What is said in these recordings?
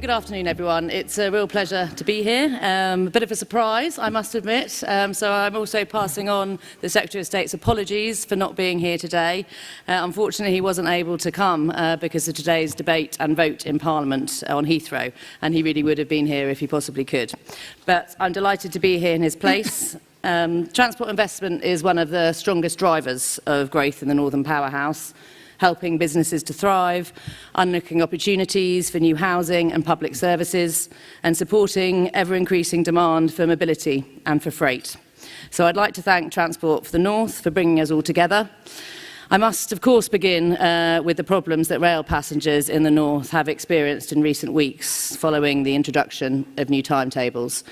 Good afternoon, everyone. It's a real pleasure to be here. A bit of a surprise, I must admit. So I'm also passing on the Secretary of State's apologies for not being here today. Unfortunately, he wasn't able to come because of today's debate and vote in Parliament on Heathrow, and he really would have been here if he possibly could. But I'm delighted to be here in his place. Transport investment is one of the strongest drivers of growth in the Northern Powerhouse, helping businesses to thrive, unlocking opportunities for new housing and public services, and supporting ever-increasing demand for mobility and for freight. So I'd like to thank Transport for the North for bringing us all together. I must, of course, begin with the problems that rail passengers in the North have experienced in recent weeks following the introduction of new timetables.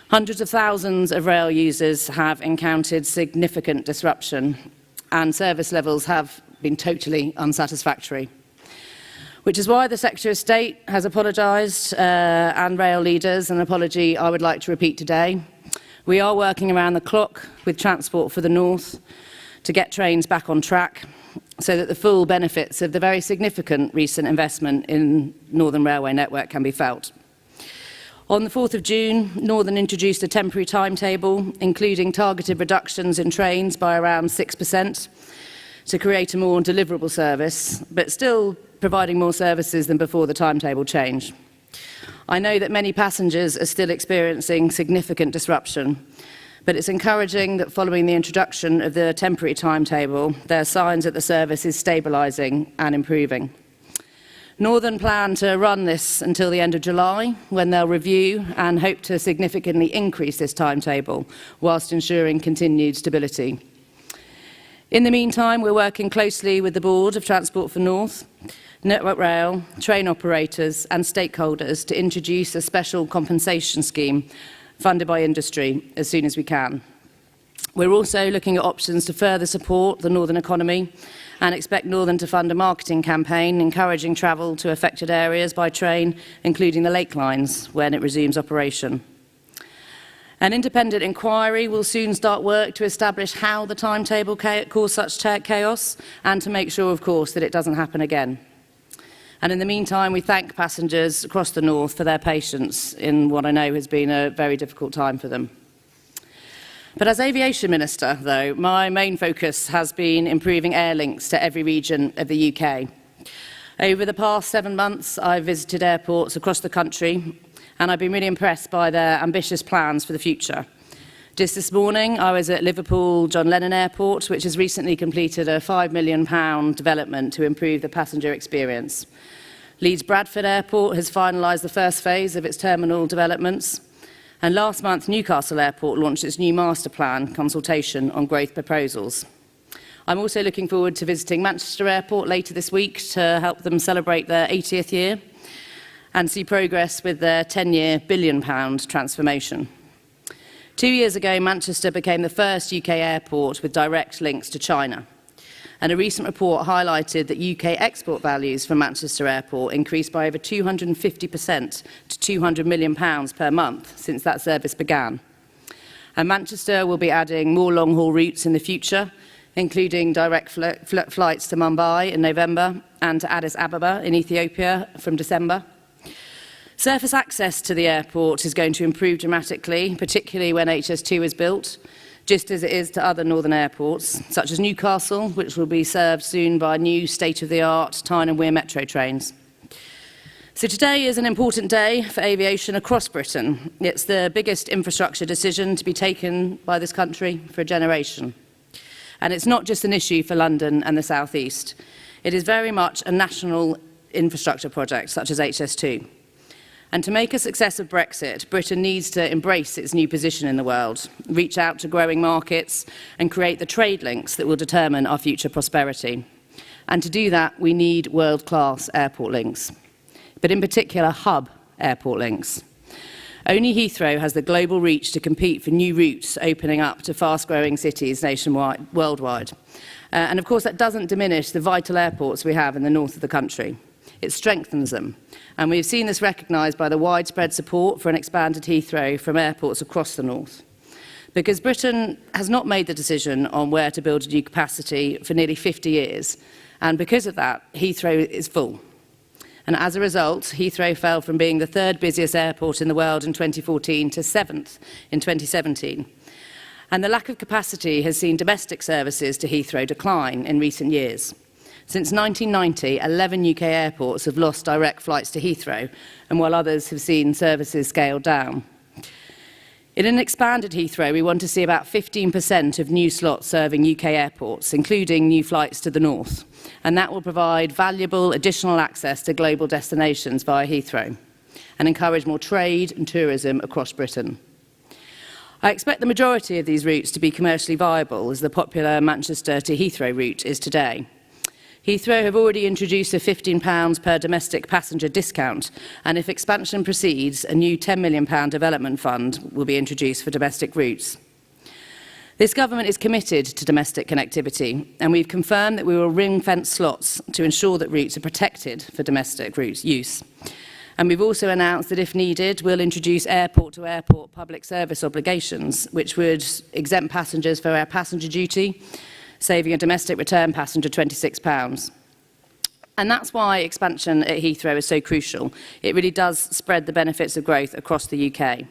Hundreds of thousands of rail users have encountered significant disruption, and service levels have been totally unsatisfactory, which is why the Secretary of State has apologised and rail leaders, an apology I would like to repeat today. We are working around the clock with Transport for the North to get trains back on track so that the full benefits of the very significant recent investment in Northern Railway network can be felt. On the 4th of June, Northern introduced a temporary timetable, including targeted reductions in trains by around 6%, to create a more deliverable service, but still providing more services than before the timetable change. I know that many passengers are still experiencing significant disruption, but it's encouraging that following the introduction of the temporary timetable, there are signs that the service is stabilising and improving. Northern plan to run this until the end of July, when they'll review and hope to significantly increase this timetable, whilst ensuring continued stability. In the meantime, we're working closely with the Board of Transport for North, Network Rail, train operators and stakeholders to introduce a special compensation scheme funded by industry as soon as we can. We're also looking at options to further support the Northern economy and expect Northern to fund a marketing campaign encouraging travel to affected areas by train, including the Lake Lines, when it resumes operation. An independent inquiry will soon start work to establish how the timetable caused such chaos and to make sure, of course, that it doesn't happen again. And in the meantime, we thank passengers across the North for their patience in what I know has been a very difficult time for them. But as Aviation Minister, though, my main focus has been improving air links to every region of the UK. Over the past 7 months, I've visited airports across the country, and I've been really impressed by their ambitious plans for the future. Just this morning, I was at Liverpool John Lennon Airport, which has recently completed a £5 million development to improve the passenger experience. Leeds Bradford Airport has finalised the first phase of its terminal developments. And last month, Newcastle Airport launched its new master plan consultation on growth proposals. I'm also looking forward to visiting Manchester Airport later this week to help them celebrate their 80th year and see progress with their 10-year £1 billion transformation. 2 years ago, Manchester became the first UK airport with direct links to China. And a recent report highlighted that UK export values from Manchester Airport increased by over 250% to £200 million per month since that service began. And Manchester will be adding more long-haul routes in the future, including direct flights to Mumbai in November and to Addis Ababa in Ethiopia from December. Surface access to the airport is going to improve dramatically, particularly when HS2 is built, just as it is to other northern airports, such as Newcastle, which will be served soon by new state-of-the-art Tyne and Wear metro trains. So today is an important day for aviation across Britain. It's the biggest infrastructure decision to be taken by this country for a generation. And it's not just an issue for London and the South East. It is very much a national infrastructure project, such as HS2. And to make a success of Brexit, Britain needs to embrace its new position in the world, reach out to growing markets, and create the trade links that will determine our future prosperity. And to do that, we need world-class airport links, but in particular, hub airport links. Only Heathrow has the global reach to compete for new routes opening up to fast-growing cities nationwide, worldwide. And of course, that doesn't diminish the vital airports we have in the north of the country. It strengthens them. And we've seen this recognised by the widespread support for an expanded Heathrow from airports across the north. Because Britain has not made the decision on where to build a new capacity for nearly 50 years. And because of that, Heathrow is full. And as a result, Heathrow fell from being the third busiest airport in the world in 2014 to seventh in 2017. And the lack of capacity has seen domestic services to Heathrow decline in recent years. Since 1990, 11 UK airports have lost direct flights to Heathrow, and while others have seen services scaled down. In an expanded Heathrow, we want to see about 15% of new slots serving UK airports, including new flights to the north, and that will provide valuable additional access to global destinations via Heathrow and encourage more trade and tourism across Britain. I expect the majority of these routes to be commercially viable, as the popular Manchester to Heathrow route is today. Heathrow have already introduced a £15 per domestic passenger discount, and if expansion proceeds, a new £10 million development fund will be introduced for domestic routes. This government is committed to domestic connectivity, and we've confirmed that we will ring-fence slots to ensure that routes are protected for domestic routes use. And we've also announced that if needed, we'll introduce airport-to-airport public service obligations, which would exempt passengers for air passenger duty, saving a domestic return passenger £26. And that's why expansion at Heathrow is so crucial. It really does spread the benefits of growth across the UK.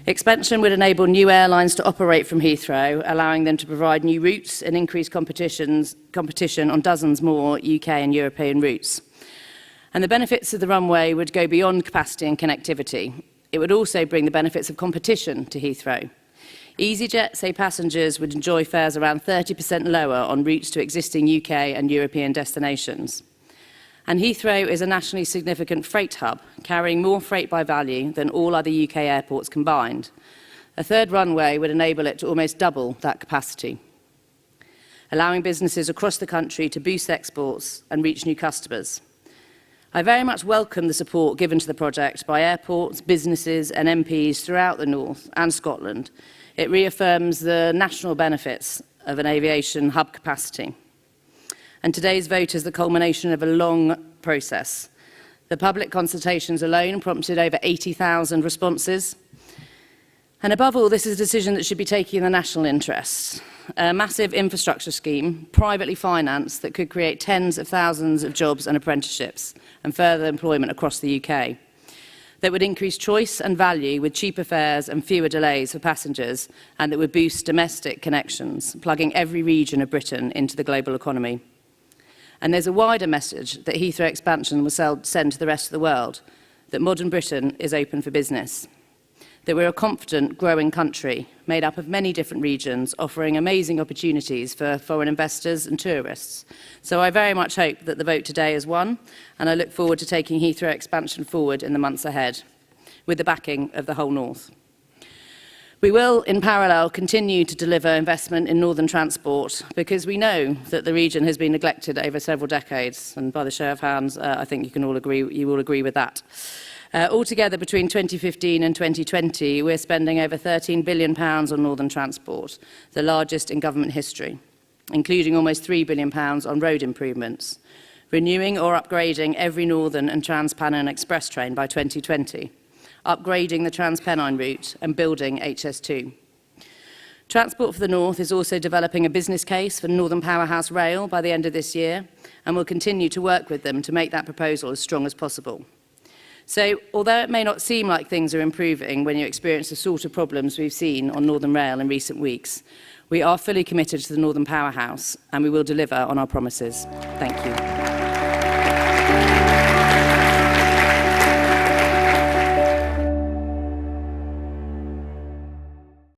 Expansion would enable new airlines to operate from Heathrow, allowing them to provide new routes and increase competition on dozens more UK and European routes. And the benefits of the runway would go beyond capacity and connectivity. It would also bring the benefits of competition to Heathrow. EasyJet say passengers would enjoy fares around 30% lower on routes to existing UK and European destinations. And Heathrow is a nationally significant freight hub, carrying more freight by value than all other UK airports combined. A third runway would enable it to almost double that capacity, allowing businesses across the country to boost exports and reach new customers. I very much welcome the support given to the project by airports, businesses and MPs throughout the North and Scotland. It reaffirms the national benefits of an aviation hub capacity. And today's vote is the culmination of a long process. The public consultations alone prompted over 80,000 responses. And above all, this is a decision that should be taken in the national interest. A massive infrastructure scheme, privately financed, that could create tens of thousands of jobs and apprenticeships and further employment across the UK. That would increase choice and value with cheaper fares and fewer delays for passengers, and that would boost domestic connections, plugging every region of Britain into the global economy. And there's a wider message that Heathrow expansion will send to the rest of the world, that modern Britain is open for business, that we're a confident, growing country made up of many different regions, offering amazing opportunities for foreign investors and tourists. So I very much hope that the vote today is won, and I look forward to taking Heathrow expansion forward in the months ahead, with the backing of the whole North. We will, in parallel, continue to deliver investment in northern transport, because we know that the region has been neglected over several decades, and by the show of hands, I think you all agree with that. Altogether, between 2015 and 2020, we're spending over £13 billion on northern transport, the largest in government history, including almost £3 billion on road improvements, renewing or upgrading every northern and trans-Pennine express train by 2020, upgrading the Trans-Pennine route and building HS2. Transport for the North is also developing a business case for Northern Powerhouse Rail by the end of this year, and will continue to work with them to make that proposal as strong as possible. So, although it may not seem like things are improving when you experience the sort of problems we've seen on Northern Rail in recent weeks, we are fully committed to the Northern Powerhouse, and we will deliver on our promises. Thank you.